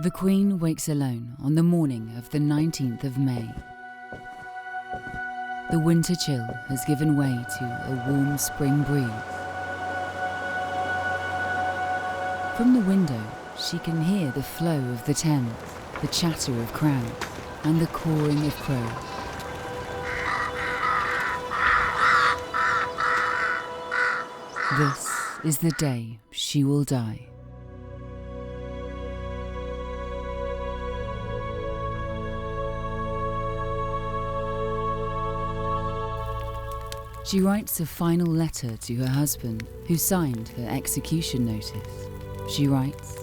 The Queen wakes alone on the morning of the 19th of May. The winter chill has given way to a warm spring breeze. From the window, she can hear the flow of the Thames, the chatter of crowds, and the cawing of crows. This is the day she will die. She writes a final letter to her husband, who signed her execution notice. She writes,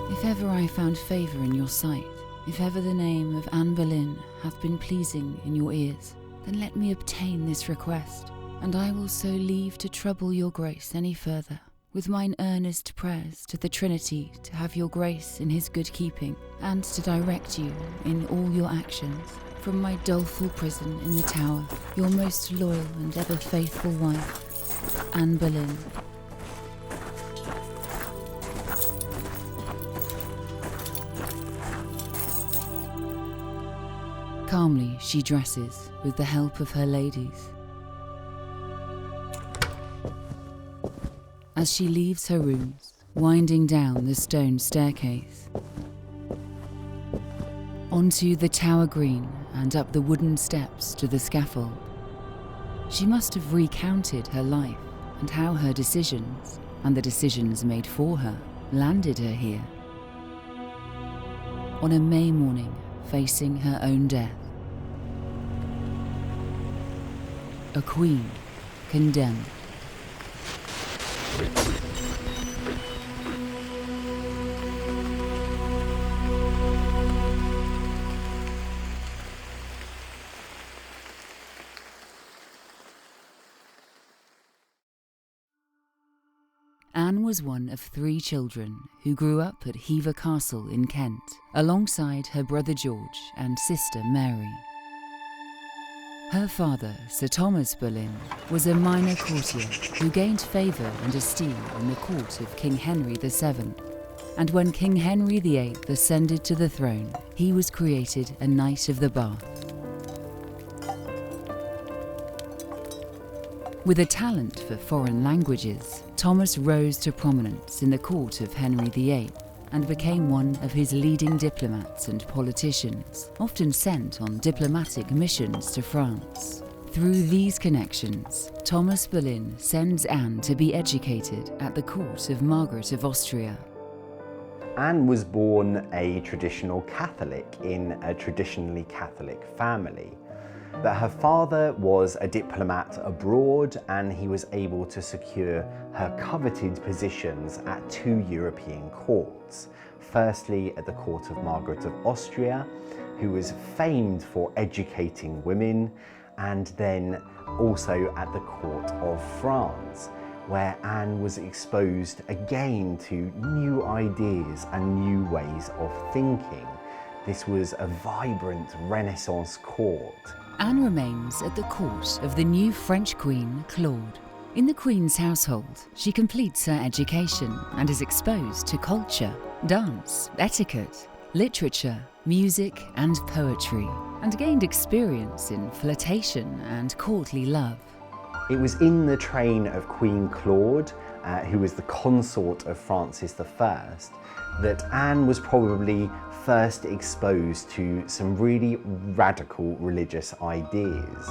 "If ever I found favour in your sight, if ever the name of Anne Boleyn hath been pleasing in your ears, then let me obtain this request, and I will so leave to trouble your grace any further, with mine earnest prayers to the Trinity to have your grace in his good keeping, and to direct you in all your actions. From my doleful prison in the Tower, your most loyal and ever faithful wife, Anne Boleyn." Calmly she dresses with the help of her ladies. As she leaves her rooms, winding down the stone staircase, onto the Tower Green and up the wooden steps to the scaffold, she must have recounted her life and how her decisions, and the decisions made for her, landed her here. On a May morning, facing her own death. A queen condemned. Anne was one of 3 children who grew up at Hever Castle in Kent, alongside her brother George and sister Mary. Her father, Sir Thomas Boleyn, was a minor courtier who gained favour and esteem in the court of King Henry VII, and when King Henry VIII ascended to the throne, he was created a Knight of the Bath. With a talent for foreign languages, Thomas rose to prominence in the court of Henry VIII and became one of his leading diplomats and politicians, often sent on diplomatic missions to France. Through these connections, Thomas Boleyn sends Anne to be educated at the court of Margaret of Austria. Anne was born a traditional Catholic in a traditionally Catholic family. But her father was a diplomat abroad, and he was able to secure her coveted positions at 2 European courts. Firstly, at the court of Margaret of Austria, who was famed for educating women, and then also at the court of France, where Anne was exposed again to new ideas and new ways of thinking. This was a vibrant Renaissance court. Anne remains at the court of the new French Queen, Claude. In the Queen's household, she completes her education and is exposed to culture, dance, etiquette, literature, music and poetry, and gained experience in flirtation and courtly love. It was in the train of Queen Claude, who was the consort of Francis I, that Anne was probably first exposed to some really radical religious ideas.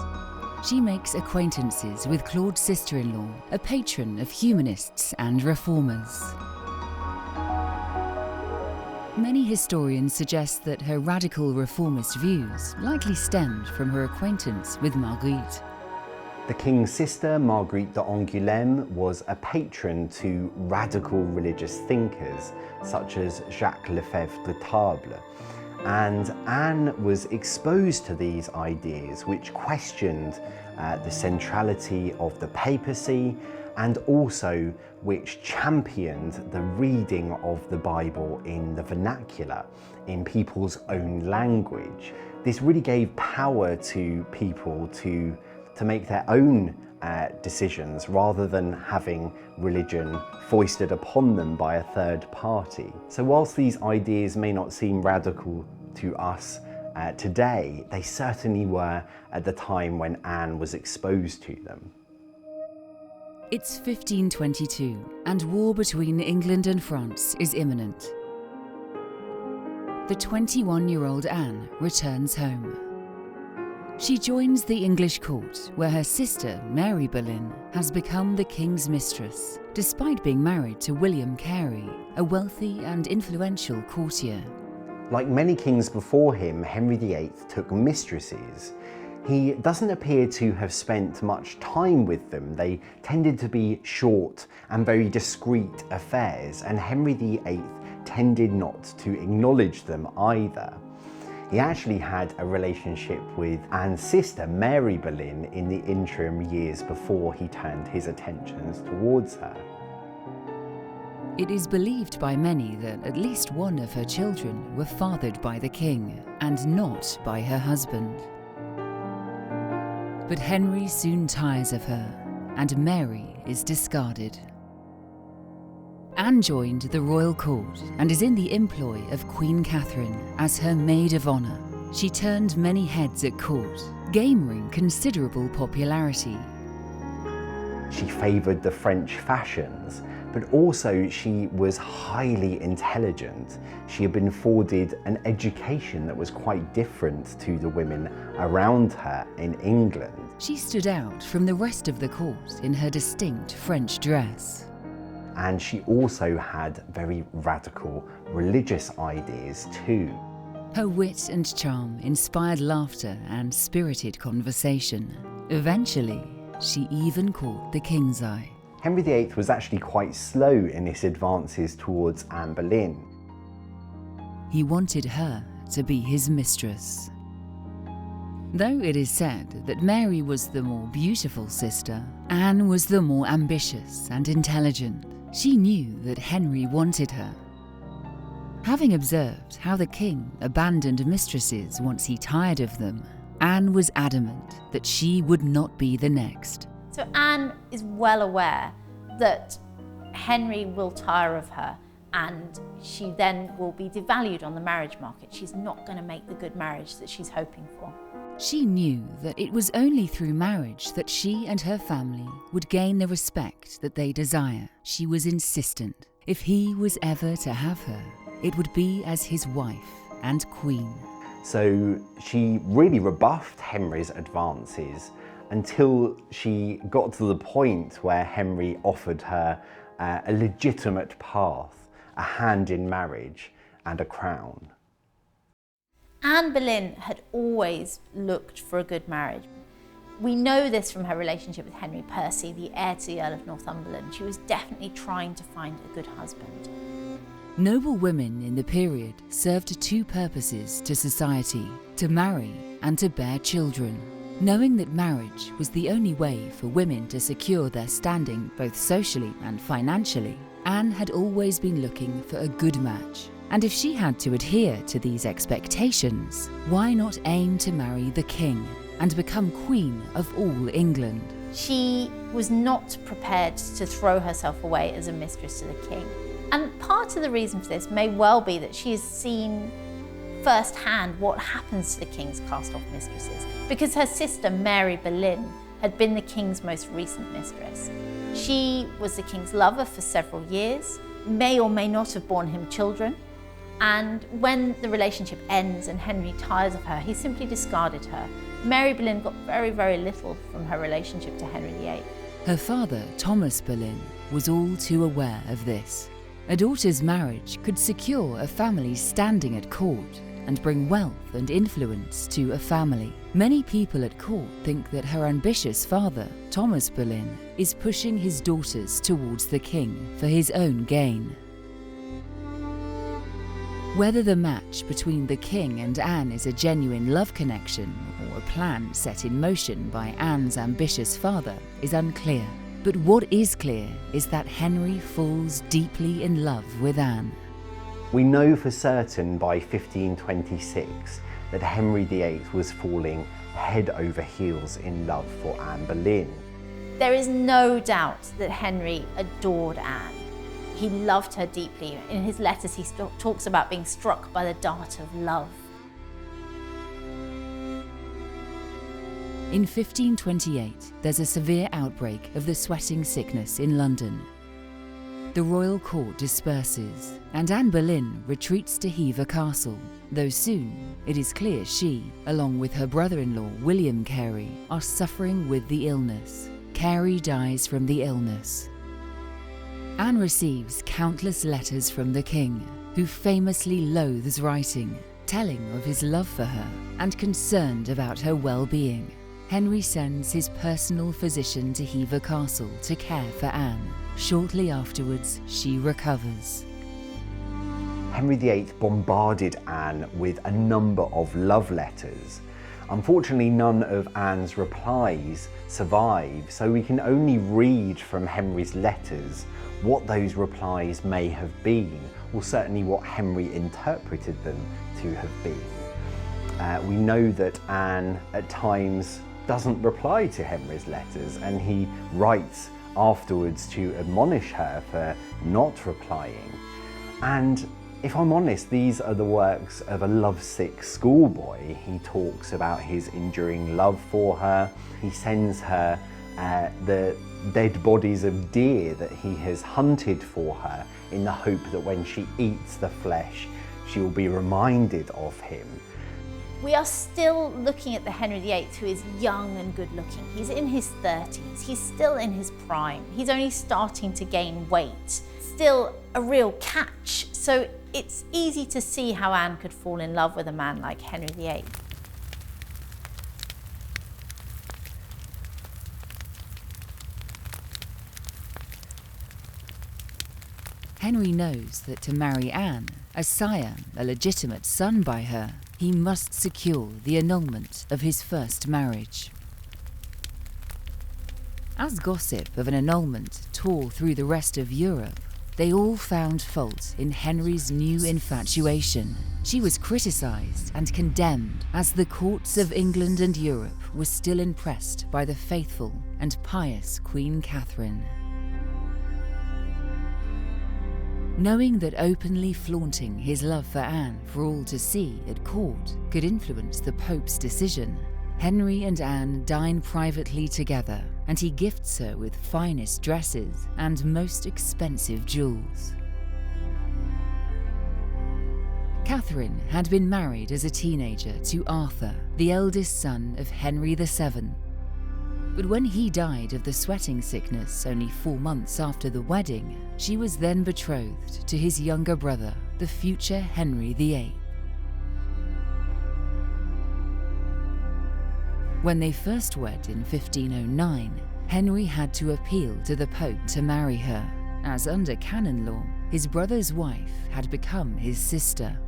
She makes acquaintances with Claude's sister-in-law, a patron of humanists and reformers. Many historians suggest that her radical reformist views likely stemmed from her acquaintance with Marguerite. The king's sister, Marguerite d'Angoulême, was a patron to radical religious thinkers such as Jacques Lefebvre de Table, and Anne was exposed to these ideas which questioned the centrality of the papacy, and also which championed the reading of the Bible in the vernacular, in people's own language. This really gave power to people to to make their own decisions rather than having religion foisted upon them by a third party. So whilst these ideas may not seem radical to us today, they certainly were at the time when Anne was exposed to them. It's 1522, and war between England and France is imminent. The 21-year-old Anne returns home. She joins the English court, where her sister, Mary Boleyn, has become the king's mistress, despite being married to William Carey, a wealthy and influential courtier. Like many kings before him, Henry VIII took mistresses. He doesn't appear to have spent much time with them. They tended to be short and very discreet affairs, and Henry VIII tended not to acknowledge them either. He actually had a relationship with Anne's sister, Mary Boleyn, in the interim years before he turned his attentions towards her. It is believed by many that at least one of her children were fathered by the king, and not by her husband. But Henry soon tires of her, and Mary is discarded. Anne joined the royal court and is in the employ of Queen Catherine as her maid of honour. She turned many heads at court, gaining considerable popularity. She favoured the French fashions, but also she was highly intelligent. She had been afforded an education that was quite different to the women around her in England. She stood out from the rest of the court in her distinct French dress. And she also had very radical religious ideas too. Her wit and charm inspired laughter and spirited conversation. Eventually, she even caught the king's eye. Henry VIII was actually quite slow in his advances towards Anne Boleyn. He wanted her to be his mistress. Though it is said that Mary was the more beautiful sister, Anne was the more ambitious and intelligent. She knew that Henry wanted her. Having observed how the king abandoned mistresses once he tired of them, Anne was adamant that she would not be the next. So Anne is well aware that Henry will tire of her, and she then will be devalued on the marriage market. She's not going to make the good marriage that she's hoping for. She knew that it was only through marriage that she and her family would gain the respect that they desire. She was insistent. If he was ever to have her, it would be as his wife and queen. So she really rebuffed Henry's advances until she got to the point where Henry offered her a legitimate path, a hand in marriage and a crown. Anne Boleyn had always looked for a good marriage. We know this from her relationship with Henry Percy, the heir to the Earl of Northumberland. She was definitely trying to find a good husband. Noble women in the period served two purposes to society: to marry and to bear children. Knowing that marriage was the only way for women to secure their standing both socially and financially, Anne had always been looking for a good match. And if she had to adhere to these expectations, why not aim to marry the king and become queen of all England? She was not prepared to throw herself away as a mistress to the king. And part of the reason for this may well be that she has seen firsthand what happens to the king's cast-off mistresses, because her sister Mary Boleyn had been the king's most recent mistress. She was the king's lover for several years, may or may not have borne him children, and when the relationship ends and Henry tires of her, he simply discarded her. Mary Boleyn got very, very little from her relationship to Henry VIII. Her father, Thomas Boleyn, was all too aware of this. A daughter's marriage could secure a family's standing at court and bring wealth and influence to a family. Many people at court think that her ambitious father, Thomas Boleyn, is pushing his daughters towards the king for his own gain. Whether the match between the king and Anne is a genuine love connection or a plan set in motion by Anne's ambitious father is unclear. But what is clear is that Henry falls deeply in love with Anne. We know for certain by 1526 that Henry VIII was falling head over heels in love for Anne Boleyn. There is no doubt that Henry adored Anne. He loved her deeply. In his letters, he talks about being struck by the dart of love. In 1528, there's a severe outbreak of the sweating sickness in London. The royal court disperses, and Anne Boleyn retreats to Hever Castle, though soon it is clear she, along with her brother-in-law William Carey, are suffering with the illness. Carey dies from the illness. Anne receives countless letters from the king, who famously loathes writing, telling of his love for her and concerned about her well-being. Henry sends his personal physician to Hever Castle to care for Anne. Shortly afterwards, she recovers. Henry VIII bombarded Anne with a number of love letters. Unfortunately, none of Anne's replies survive, so we can only read from Henry's letters what those replies may have been, or certainly what Henry interpreted them to have been. We know that Anne at times doesn't reply to Henry's letters, and he writes afterwards to admonish her for not replying. And if I'm honest, these are the works of a lovesick schoolboy. He talks about his enduring love for her. He sends her the dead bodies of deer that he has hunted for her in the hope that when she eats the flesh, she will be reminded of him. We are still looking at the Henry VIII who is young and good looking. He's in his 30s, he's still in his prime, he's only starting to gain weight, still a real catch. So it's easy to see how Anne could fall in love with a man like Henry VIII. Henry knows that to marry Anne, a scion, a legitimate son by her, he must secure the annulment of his first marriage. As gossip of an annulment tore through the rest of Europe, they all found fault in Henry's new infatuation. She was criticised and condemned as the courts of England and Europe were still impressed by the faithful and pious Queen Catherine. Knowing that openly flaunting his love for Anne for all to see at court could influence the Pope's decision, Henry and Anne dine privately together, and he gifts her with finest dresses and most expensive jewels. Catherine had been married as a teenager to Arthur, the eldest son of Henry VII. But when he died of the sweating sickness only 4 months after the wedding, she was then betrothed to his younger brother, the future Henry VIII. When they first wed in 1509, Henry had to appeal to the Pope to marry her, as under canon law, his brother's wife had become his sister.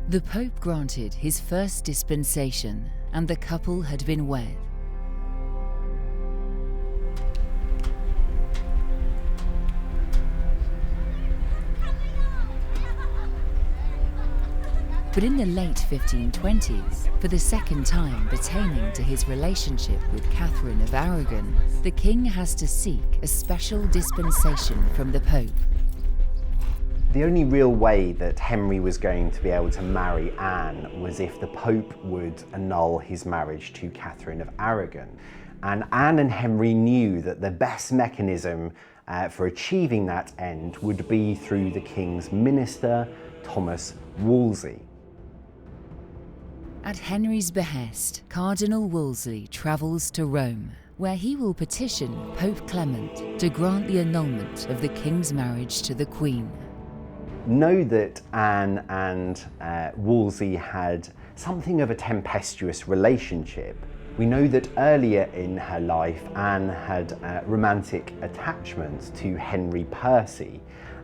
The Pope granted his first dispensation, and the couple had been wed. But in the late 1520s, for the second time pertaining to his relationship with Catherine of Aragon, the king has to seek a special dispensation from the Pope. The only real way that Henry was going to be able to marry Anne was if the Pope would annul his marriage to Catherine of Aragon. And Anne and Henry knew that the best mechanism for achieving that end would be through the king's minister, Thomas Wolsey. At Henry's behest, Cardinal Wolsey travels to Rome, where he will petition Pope Clement to grant the annulment of the king's marriage to the Queen. Know that Anne and Wolsey had something of a tempestuous relationship. We know that earlier in her life, Anne had romantic attachments to Henry Percy,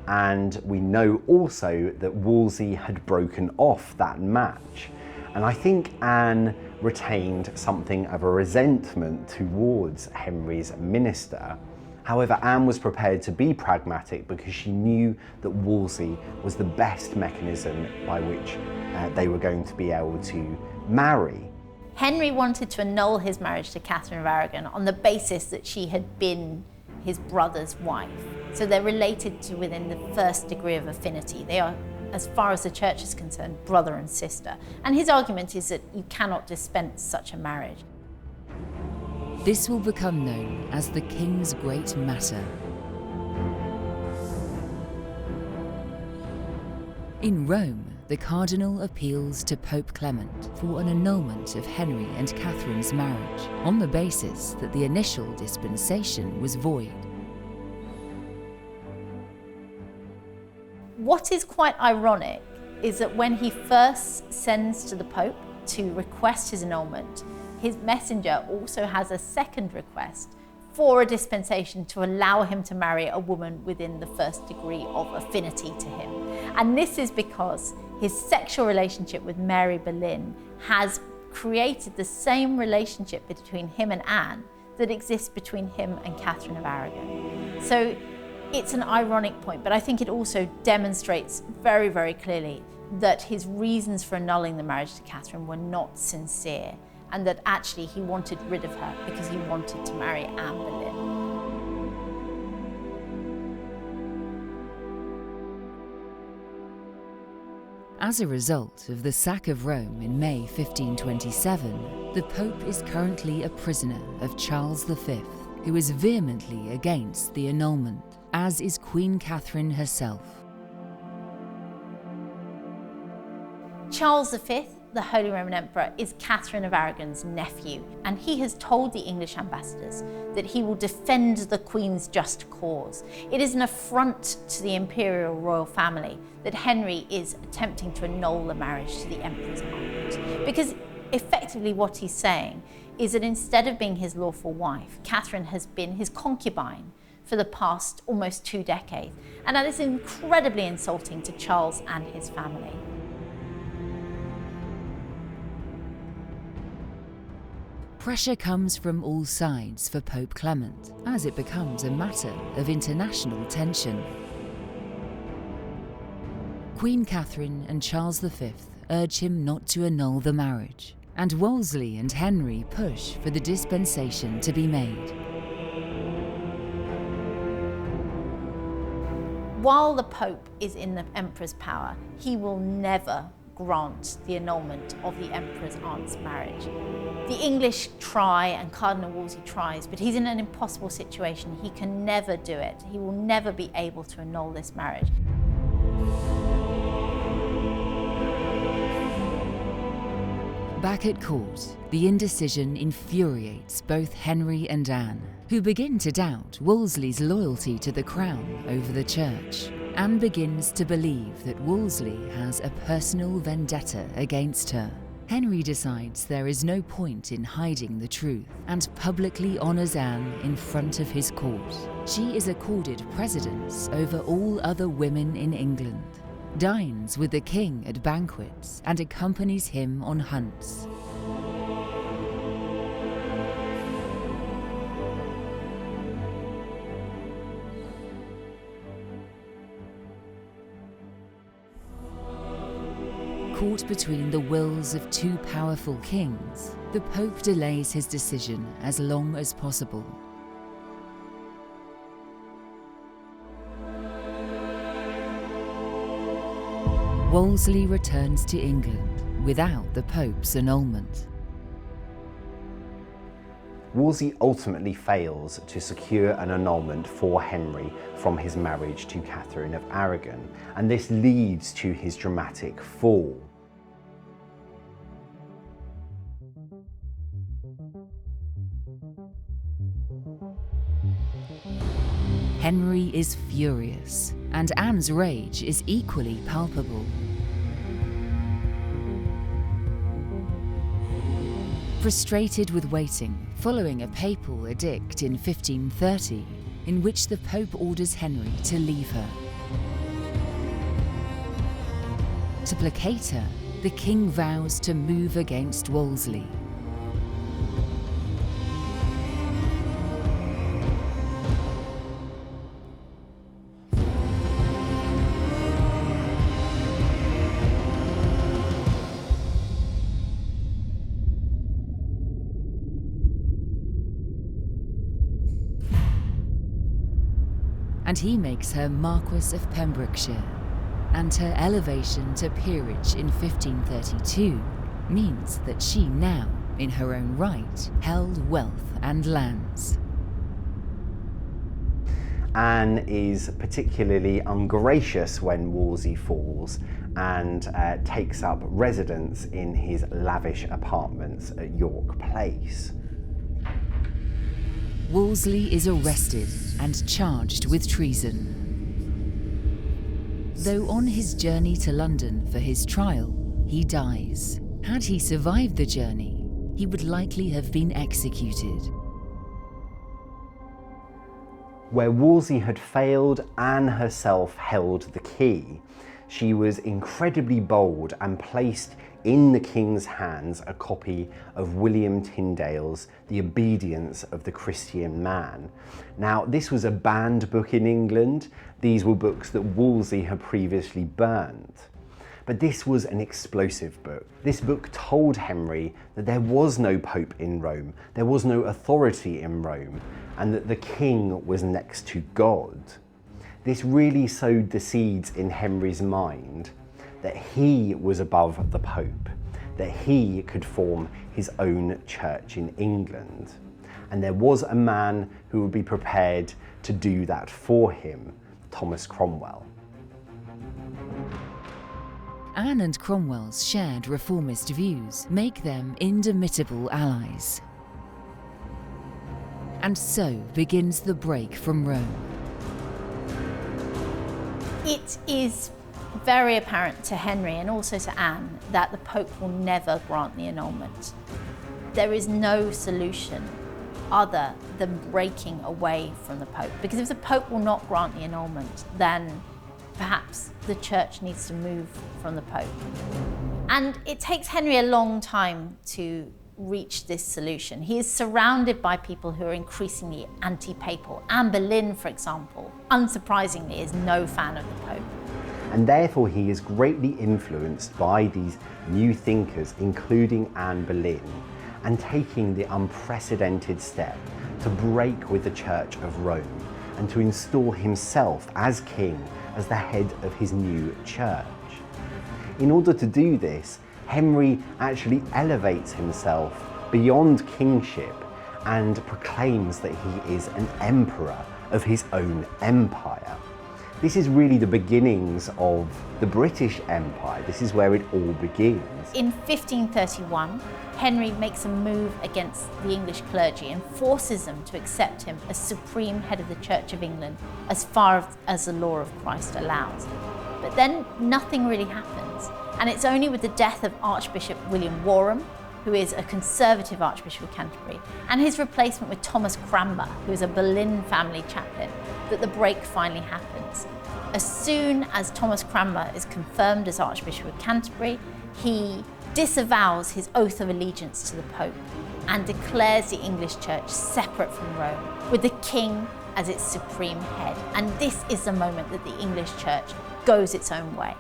and we know also that Wolsey had broken off that match. And I think Anne retained something of a resentment towards Henry's minister. However, Anne was prepared to be pragmatic because she knew that Wolsey was the best mechanism by which they were going to be able to marry. Henry wanted to annul his marriage to Catherine of Aragon on the basis that she had been his brother's wife. So they're related to within the first degree of affinity. They are, as far as the church is concerned, brother and sister. And his argument is that you cannot dispense such a marriage. This will become known as the King's Great Matter. In Rome, the cardinal appeals to Pope Clement for an annulment of Henry and Catherine's marriage on the basis that the initial dispensation was void. What is quite ironic is that when he first sends to the Pope to request his annulment, his messenger also has a second request for a dispensation to allow him to marry a woman within the first degree of affinity to him. And this is because his sexual relationship with Mary Boleyn has created the same relationship between him and Anne that exists between him and Catherine of Aragon. So it's an ironic point, but I think it also demonstrates very, very clearly that his reasons for annulling the marriage to Catherine were not sincere, and that actually he wanted rid of her because he wanted to marry Anne Boleyn. As a result of the sack of Rome in May 1527, the Pope is currently a prisoner of Charles V, who is vehemently against the annulment, as is Queen Catherine herself. Charles V, the Holy Roman Emperor, is Catherine of Aragon's nephew, and he has told the English ambassadors that he will defend the Queen's just cause. It is an affront to the imperial royal family that Henry is attempting to annul the marriage to the Emperor's aunt, because effectively what he's saying is that instead of being his lawful wife, Catherine has been his concubine for the past almost 2 decades, and that is incredibly insulting to Charles and his family. Pressure comes from all sides for Pope Clement, as it becomes a matter of international tension. Queen Catherine and Charles V urge him not to annul the marriage, and Wolsey and Henry push for the dispensation to be made. While the Pope is in the Emperor's power, he will never grant the annulment of the Emperor's aunt's marriage. The English try, and Cardinal Wolsey tries, but he's in an impossible situation. He can never do it. He will never be able to annul this marriage. Back at court, the indecision infuriates both Henry and Anne, who begin to doubt Wolsey's loyalty to the crown over the church. Anne begins to believe that Wolsey has a personal vendetta against her. Henry decides there is no point in hiding the truth and publicly honours Anne in front of his court. She is accorded precedence over all other women in England, dines with the king at banquets and accompanies him on hunts. Caught between the wills of 2 powerful kings, the Pope delays his decision as long as possible. Wolsey returns to England without the Pope's annulment. Wolsey ultimately fails to secure an annulment for Henry from his marriage to Catherine of Aragon, and this leads to his dramatic fall. Henry is furious, and Anne's rage is equally palpable. Frustrated with waiting, following a papal edict in 1530, in which the Pope orders Henry to leave her. To placate her, the king vows to move against Wolsey. and he makes her Marquess of Pembrokeshire. And her elevation to peerage in 1532 means that she now, in her own right, held wealth and lands. Anne is particularly ungracious when Wolsey falls and takes up residence in his lavish apartments at York Place. Wolsey is arrested and charged with treason. Though on his journey to London for his trial, he dies. Had he survived the journey, he would likely have been executed. Where Wolsey had failed, Anne herself held the key. She was incredibly bold and placed in the king's hands a copy of William Tyndale's The Obedience of the Christian Man. Now, this was a banned book in England. These were books that Wolsey had previously burned. But this was an explosive book. This book told Henry that there was no pope in Rome, there was no authority in Rome, and that the king was next to God. This really sowed the seeds in Henry's mind that he was above the Pope, that he could form his own church in England. And there was a man who would be prepared to do that for him, Thomas Cromwell. Anne and Cromwell's shared reformist views make them indomitable allies. And so begins the break from Rome. It is very apparent to Henry and also to Anne that the Pope will never grant the annulment. There is no solution other than breaking away from the Pope, because if the Pope will not grant the annulment, then perhaps the Church needs to move from the Pope. And it takes Henry a long time to reach this solution. He is surrounded by people who are increasingly anti-papal. Anne Boleyn, for example, unsurprisingly, is no fan of the Pope. And therefore he is greatly influenced by these new thinkers, including Anne Boleyn, and taking the unprecedented step to break with the Church of Rome and to install himself as king, as the head of his new church. In order to do this, Henry actually elevates himself beyond kingship and proclaims that he is an emperor of his own empire. This is really the beginnings of the British Empire. This is where it all begins. In 1531, Henry makes a move against the English clergy and forces them to accept him as supreme head of the Church of England as far as the law of Christ allows. But then nothing really happens. And it's only with the death of Archbishop William Warham, who is a conservative Archbishop of Canterbury, and his replacement with Thomas Cranmer, who is a Boleyn family chaplain, that the break finally happens. As soon as Thomas Cranmer is confirmed as Archbishop of Canterbury, he disavows his oath of allegiance to the Pope and declares the English Church separate from Rome, with the King as its supreme head. And this is the moment that the English Church goes its own way.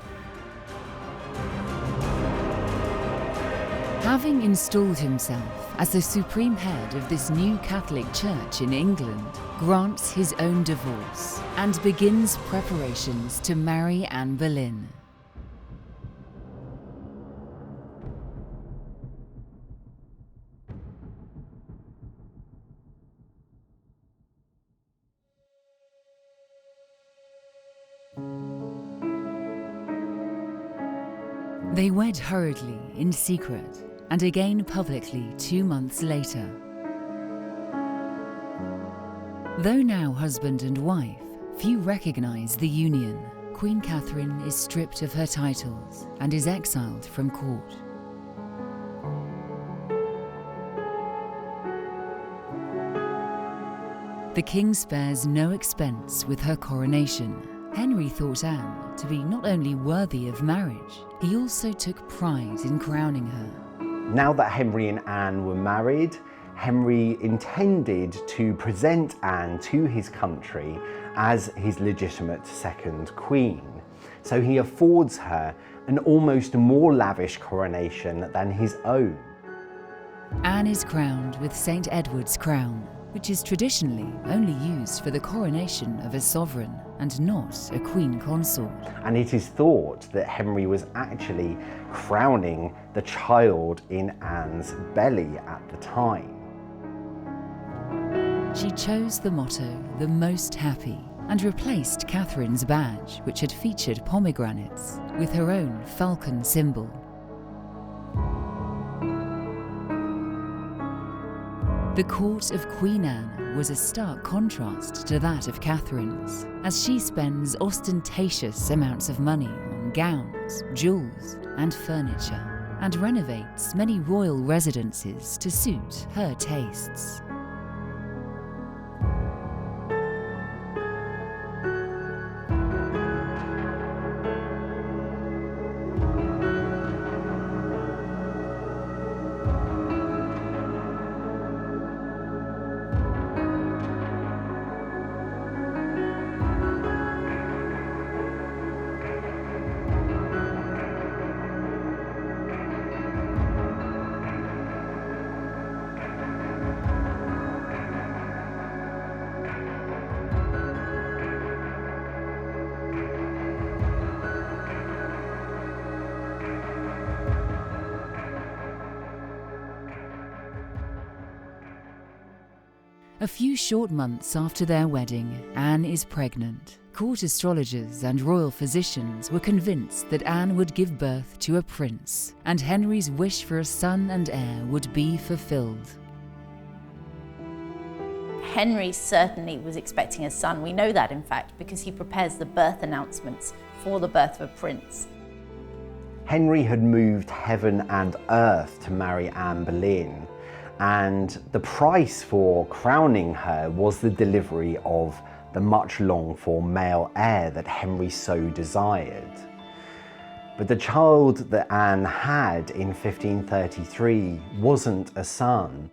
Having installed himself as the supreme head of this new Catholic Church in England, grants his own divorce and begins preparations to marry Anne Boleyn. They wed hurriedly in secret and again publicly 2 months later. Though now husband and wife, few recognise the union. Queen Catherine is stripped of her titles and is exiled from court. The king spares no expense with her coronation. Henry thought Anne to be not only worthy of marriage, he also took pride in crowning her. Now that Henry and Anne were married, Henry intended to present Anne to his country as his legitimate second queen. So he affords her an almost more lavish coronation than his own. Anne is crowned with St. Edward's crown, which is traditionally only used for the coronation of a sovereign and not a queen consort. And it is thought that Henry was actually crowning the child in Anne's belly at the time. She chose the motto, "The Most Happy," and replaced Catherine's badge, which had featured pomegranates, with her own falcon symbol. The court of Queen Anne was a stark contrast to that of Catherine's, as she spends ostentatious amounts of money on gowns, jewels, and furniture, and renovates many royal residences to suit her tastes. A few short months after their wedding, Anne is pregnant. Court astrologers and royal physicians were convinced that Anne would give birth to a prince, and Henry's wish for a son and heir would be fulfilled. Henry certainly was expecting a son. We know that, in fact, because he prepares the birth announcements for the birth of a prince. Henry had moved heaven and earth to marry Anne Boleyn, and the price for crowning her was the delivery of the much longed for male heir that Henry so desired. But the child that Anne had in 1533 wasn't a son.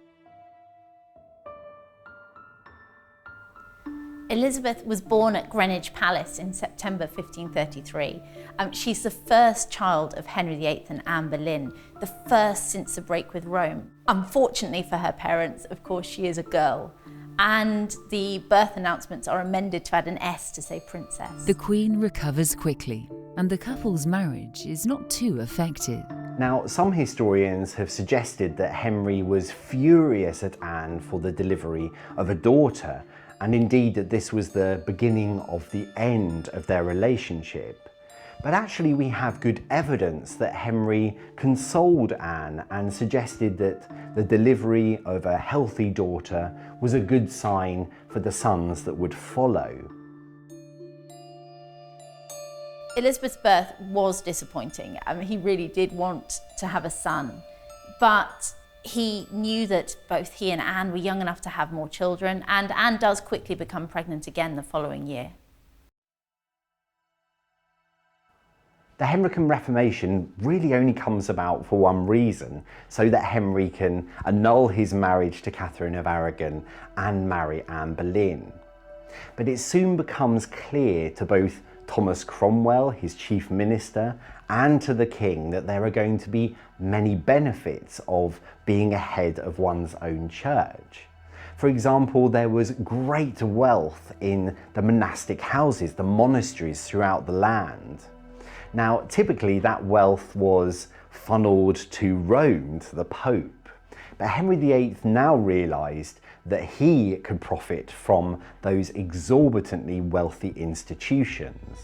Elizabeth was born at Greenwich Palace in September 1533. She's the first child of Henry VIII and Anne Boleyn, the first since the break with Rome. Unfortunately for her parents, of course, she is a girl, and the birth announcements are amended to add an S to say princess. The Queen recovers quickly, and the couple's marriage is not too affected. Now, some historians have suggested that Henry was furious at Anne for the delivery of a daughter, and indeed that this was the beginning of the end of their relationship. But actually we have good evidence that Henry consoled Anne and suggested that the delivery of a healthy daughter was a good sign for the sons that would follow. Elizabeth's birth was disappointing. He really did want to have a son, but he knew that both he and Anne were young enough to have more children, and Anne does quickly become pregnant again the following year. The Henrican Reformation really only comes about for one reason, so that Henry can annul his marriage to Catherine of Aragon and marry Anne Boleyn. But it soon becomes clear to both Thomas Cromwell, his chief minister, and to the king that there are going to be many benefits of being a head of one's own church. For example, there was great wealth in the monastic houses, the monasteries throughout the land. Now, typically that wealth was funneled to Rome, to the Pope, but Henry VIII now realised that he could profit from those exorbitantly wealthy institutions.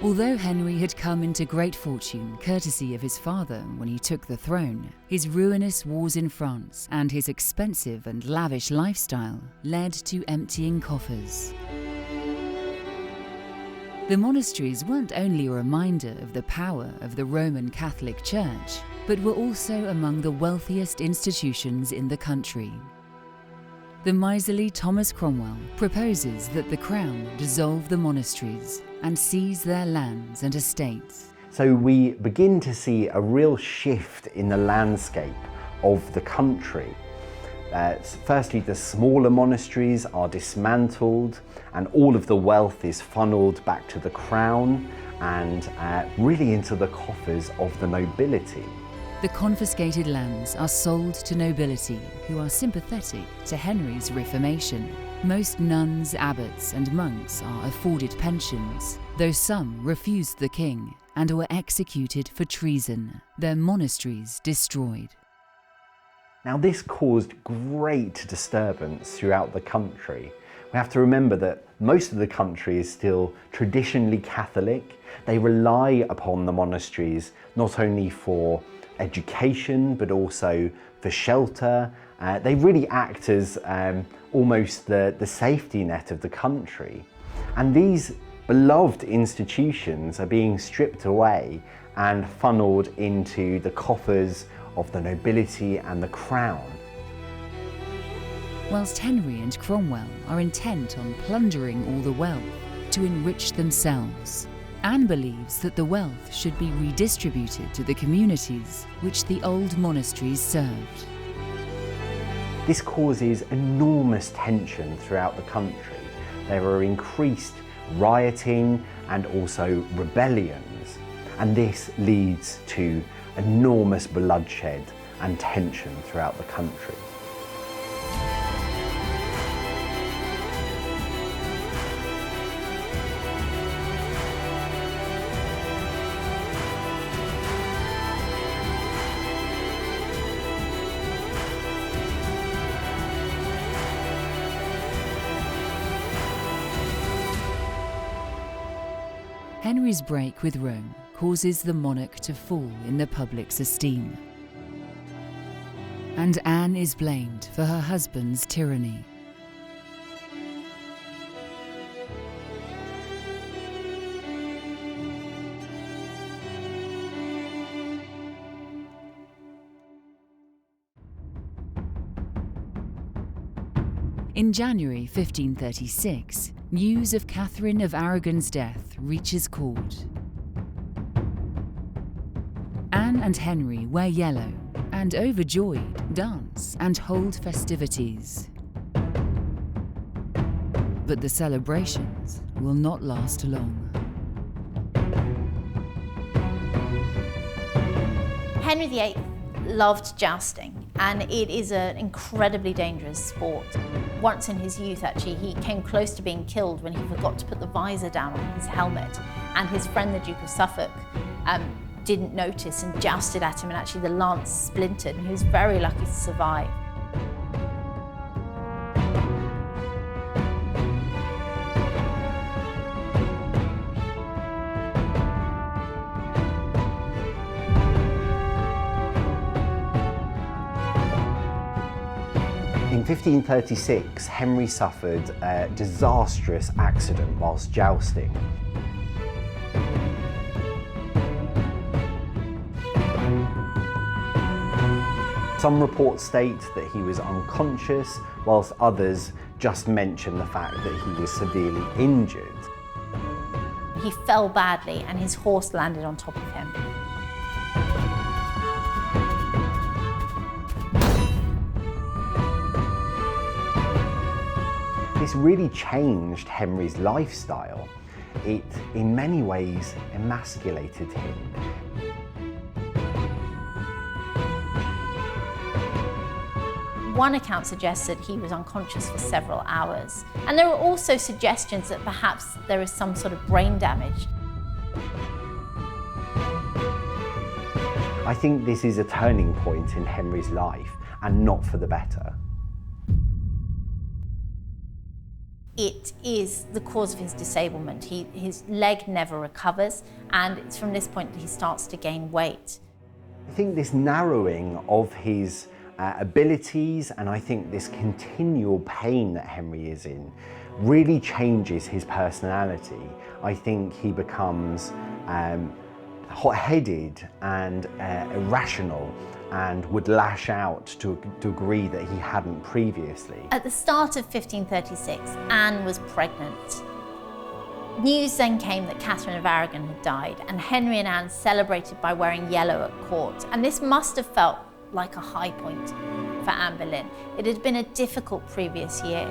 Although Henry had come into great fortune courtesy of his father when he took the throne, his ruinous wars in France and his expensive and lavish lifestyle led to emptying coffers. The monasteries weren't only a reminder of the power of the Roman Catholic Church, but were also among the wealthiest institutions in the country. The miserly Thomas Cromwell proposes that the Crown dissolve the monasteries and seize their lands and estates. So we begin to see a real shift in the landscape of the country. Firstly, the smaller monasteries are dismantled and all of the wealth is funneled back to the crown and really into the coffers of the nobility. The confiscated lands are sold to nobility who are sympathetic to Henry's reformation. Most nuns, abbots and monks are afforded pensions, though some refused the king and were executed for treason, their monasteries destroyed. Now this caused great disturbance throughout the country. We have to remember that most of the country is still traditionally Catholic. They rely upon the monasteries not only for education but also for shelter. They really act as almost the safety net of the country. And these beloved institutions are being stripped away and funneled into the coffers of the nobility and the crown. Whilst Henry and Cromwell are intent on plundering all the wealth to enrich themselves, Anne believes that the wealth should be redistributed to the communities which the old monasteries served. This causes enormous tension throughout the country. There are increased rioting and also rebellions, and this leads to enormous bloodshed and tension throughout the country. Henry's break with Rome causes the monarch to fall in the public's esteem. And Anne is blamed for her husband's tyranny. In January 1536, news of Catherine of Aragon's death reaches court. Anne and Henry wear yellow and, overjoyed, dance and hold festivities. But the celebrations will not last long. Henry VIII loved jousting, and it is an incredibly dangerous sport. Once in his youth, actually, he came close to being killed when he forgot to put the visor down on his helmet, and his friend, the Duke of Suffolk, didn't notice and jousted at him, and actually the lance splintered, and he was very lucky to survive. In 1536, Henry suffered a disastrous accident whilst jousting. Some reports state that he was unconscious, whilst others just mention the fact that he was severely injured. He fell badly and his horse landed on top of him. This really changed Henry's lifestyle. It, in many ways, emasculated him. One account suggests that he was unconscious for several hours. And there are also suggestions that perhaps there is some sort of brain damage. I think this is a turning point in Henry's life, and not for the better. It is the cause of his disablement. His leg never recovers, and it's from this point that he starts to gain weight. I think this narrowing of his abilities, and I think this continual pain that Henry is in, really changes his personality. I think he becomes hot-headed and irrational, and would lash out to a degree that he hadn't previously. At the start of 1536, Anne was pregnant. News then came that Catherine of Aragon had died, and Henry and Anne celebrated by wearing yellow at court. And this must have felt like a high point for Anne Boleyn. It had been a difficult previous year.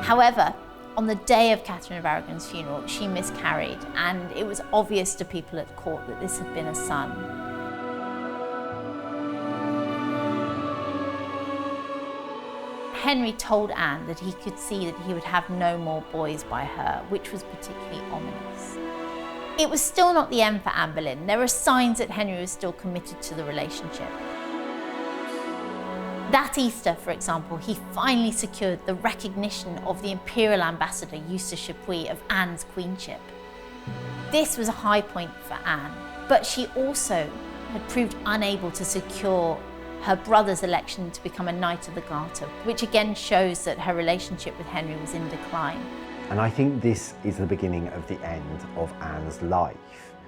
However, on the day of Catherine of Aragon's funeral, she miscarried, and it was obvious to people at court that this had been a son. Henry told Anne that he could see that he would have no more boys by her, which was particularly ominous. It was still not the end for Anne Boleyn. There were signs that Henry was still committed to the relationship. That Easter, for example, he finally secured the recognition of the imperial ambassador Eustace Chapuis of Anne's queenship. This was a high point for Anne, but she also had proved unable to secure her brother's election to become a Knight of the Garter, which again shows that her relationship with Henry was in decline. And I think this is the beginning of the end of Anne's life.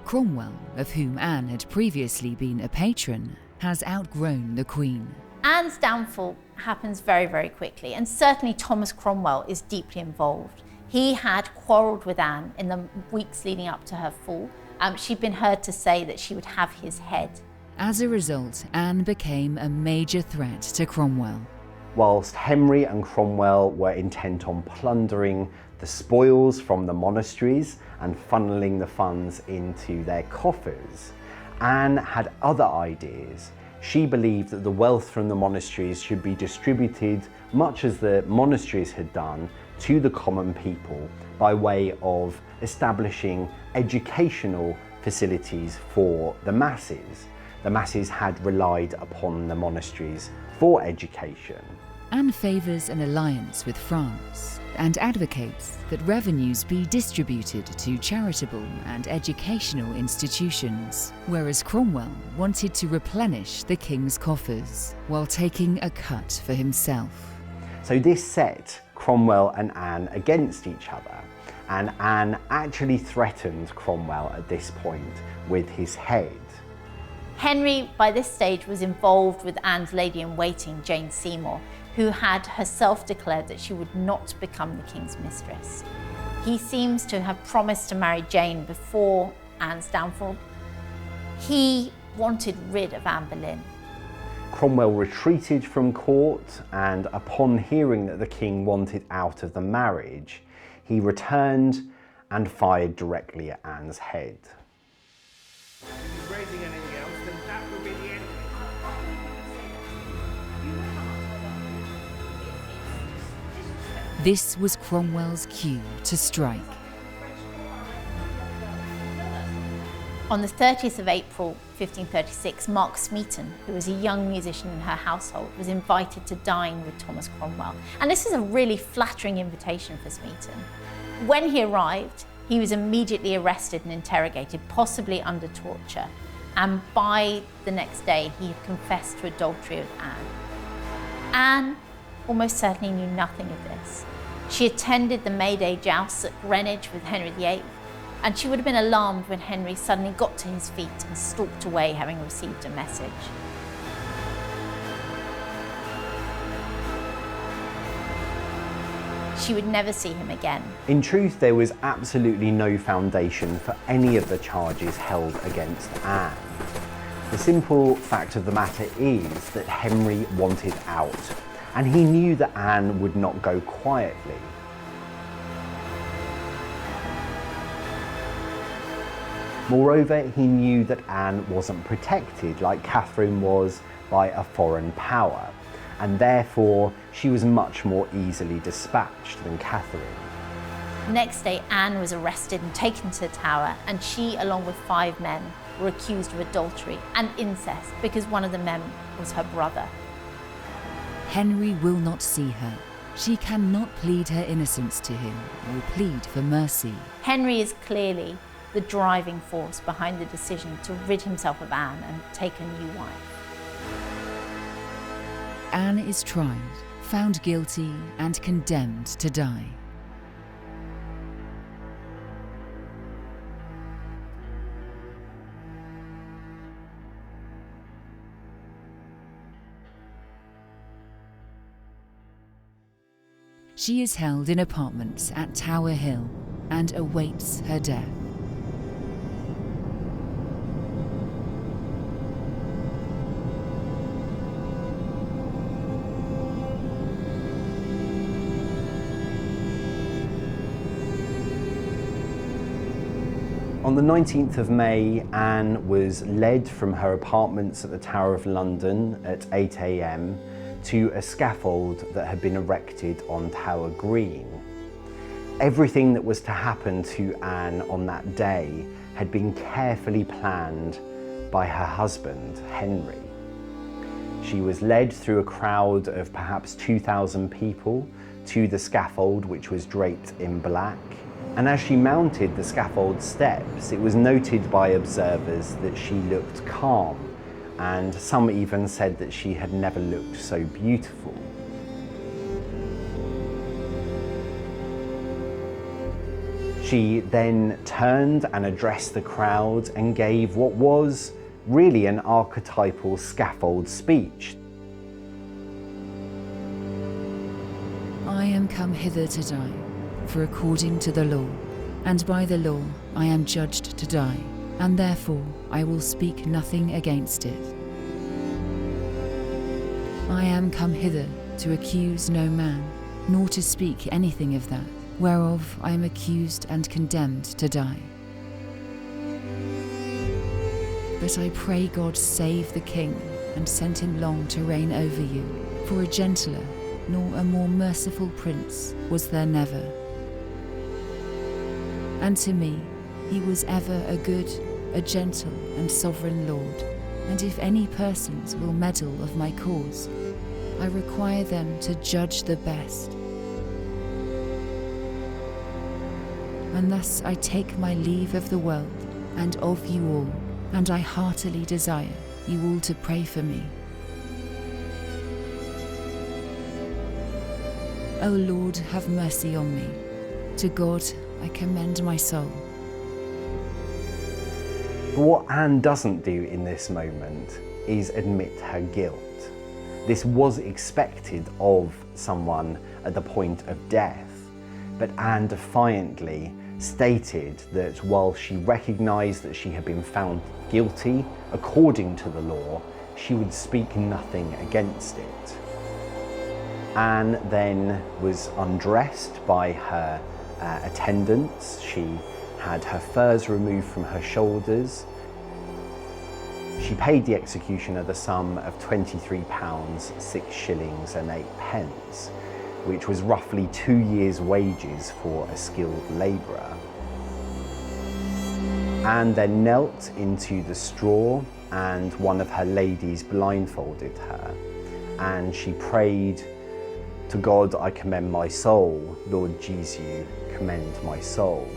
Cromwell, of whom Anne had previously been a patron, has outgrown the Queen. Anne's downfall happens very, very quickly, and certainly Thomas Cromwell is deeply involved. He had quarrelled with Anne in the weeks leading up to her fall. She'd been heard to say that she would have his head. As a result, Anne became a major threat to Cromwell. Whilst Henry and Cromwell were intent on plundering the spoils from the monasteries and funneling the funds into their coffers, Anne had other ideas. She believed that the wealth from the monasteries should be distributed, much as the monasteries had done, to the common people by way of establishing educational facilities for the masses. The masses had relied upon the monasteries for education. Anne favours an alliance with France and advocates that revenues be distributed to charitable and educational institutions, whereas Cromwell wanted to replenish the king's coffers while taking a cut for himself. So this set Cromwell and Anne against each other, and Anne actually threatened Cromwell at this point with his head. Henry, by this stage, was involved with Anne's lady-in-waiting, Jane Seymour, who had herself declared that she would not become the king's mistress. He seems to have promised to marry Jane before Anne's downfall. He wanted rid of Anne Boleyn. Cromwell retreated from court, and upon hearing that the king wanted out of the marriage, he returned and fired directly at Anne's head. This was Cromwell's cue to strike. On the 30th of April 1536, Mark Smeaton, who was a young musician in her household, was invited to dine with Thomas Cromwell. And this is a really flattering invitation for Smeaton. When he arrived, he was immediately arrested and interrogated, possibly under torture. And by the next day, he had confessed to adultery with Anne. Anne almost certainly knew nothing of this. She attended the May Day jousts at Greenwich with Henry VIII, and she would have been alarmed when Henry suddenly got to his feet and stalked away, having received a message. She would never see him again. In truth, there was absolutely no foundation for any of the charges held against Anne. The simple fact of the matter is that Henry wanted out, and he knew that Anne would not go quietly. Moreover, he knew that Anne wasn't protected like Catherine was by a foreign power, and therefore she was much more easily dispatched than Catherine. Next day, Anne was arrested and taken to the Tower, and she, along with 5 men, were accused of adultery and incest because one of the men was her brother. Henry will not see her. She cannot plead her innocence to him or plead for mercy. Henry is clearly the driving force behind the decision to rid himself of Anne and take a new wife. Anne is tried, found guilty, and condemned to die. She is held in apartments at Tower Hill and awaits her death. On the 19th of May, Anne was led from her apartments at the Tower of London at 8 AM to a scaffold that had been erected on Tower Green. Everything that was to happen to Anne on that day had been carefully planned by her husband, Henry. She was led through a crowd of perhaps 2,000 people to the scaffold, which was draped in black. And as she mounted the scaffold steps, it was noted by observers that she looked calm, and some even said that she had never looked so beautiful. She then turned and addressed the crowd and gave what was really an archetypal scaffold speech. I am come hither to die, for according to the law, and by the law I am judged to die, and therefore I will speak nothing against it. I am come hither to accuse no man, nor to speak anything of that, whereof I am accused and condemned to die. But I pray God save the king, and send him long to reign over you, for a gentler nor a more merciful prince was there never. And to me he was ever a good, a gentle and sovereign lord, and if any persons will meddle of my cause, I require them to judge the best. And thus I take my leave of the world and of you all, and I heartily desire you all to pray for me. O Lord, have mercy on me. To God I commend my soul. But what Anne doesn't do in this moment is admit her guilt. This was expected of someone at the point of death, but Anne defiantly stated that while she recognised that she had been found guilty according to the law, she would speak nothing against it. Anne then was undressed by her attendants. She had her furs removed from her shoulders. She paid the executioner the sum of £23, 6 shillings and 8 pence, which was roughly 2 years' wages for a skilled labourer. Anne then knelt into the straw, and one of her ladies blindfolded her, and she prayed, "To God I commend my soul, Lord Jesus, commend my soul."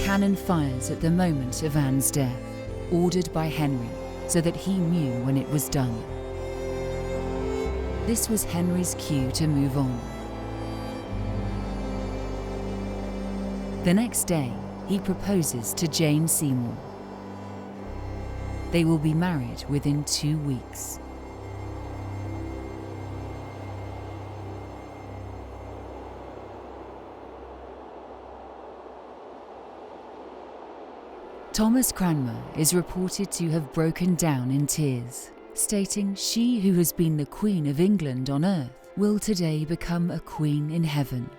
Cannon fires at the moment of Anne's death, ordered by Henry, so that he knew when it was done. This was Henry's cue to move on. The next day, he proposes to Jane Seymour. They will be married within 2 weeks. Thomas Cranmer is reported to have broken down in tears, stating she who has been the Queen of England on earth will today become a queen in heaven.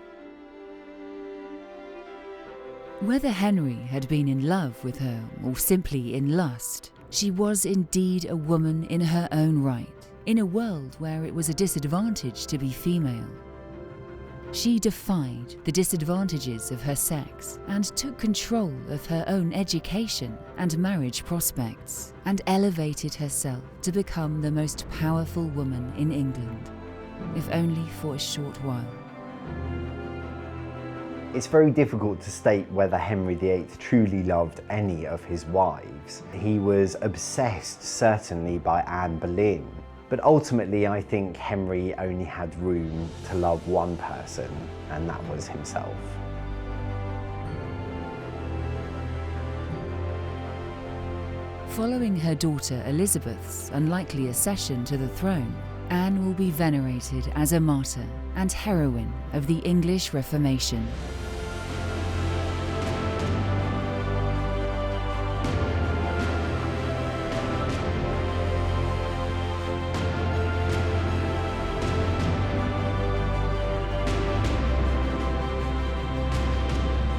Whether Henry had been in love with her or simply in lust, she was indeed a woman in her own right, in a world where it was a disadvantage to be female. She defied the disadvantages of her sex and took control of her own education and marriage prospects, and elevated herself to become the most powerful woman in England, if only for a short while. It's very difficult to state whether Henry VIII truly loved any of his wives. He was obsessed certainly by Anne Boleyn, but ultimately I think Henry only had room to love one person, and that was himself. Following her daughter Elizabeth's unlikely accession to the throne, Anne will be venerated as a martyr and heroine of the English Reformation.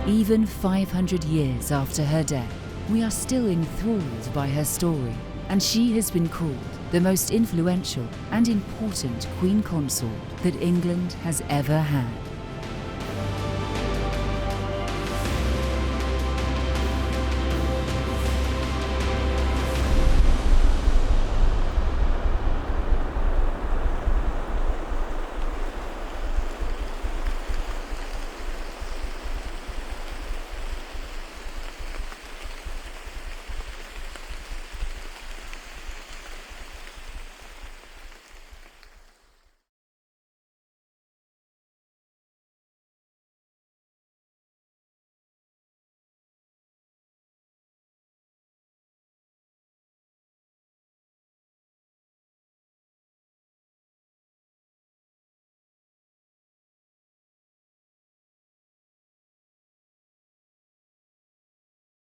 Even 500 years after her death, we are still enthralled by her story, and she has been called the most influential and important queen consort that England has ever had.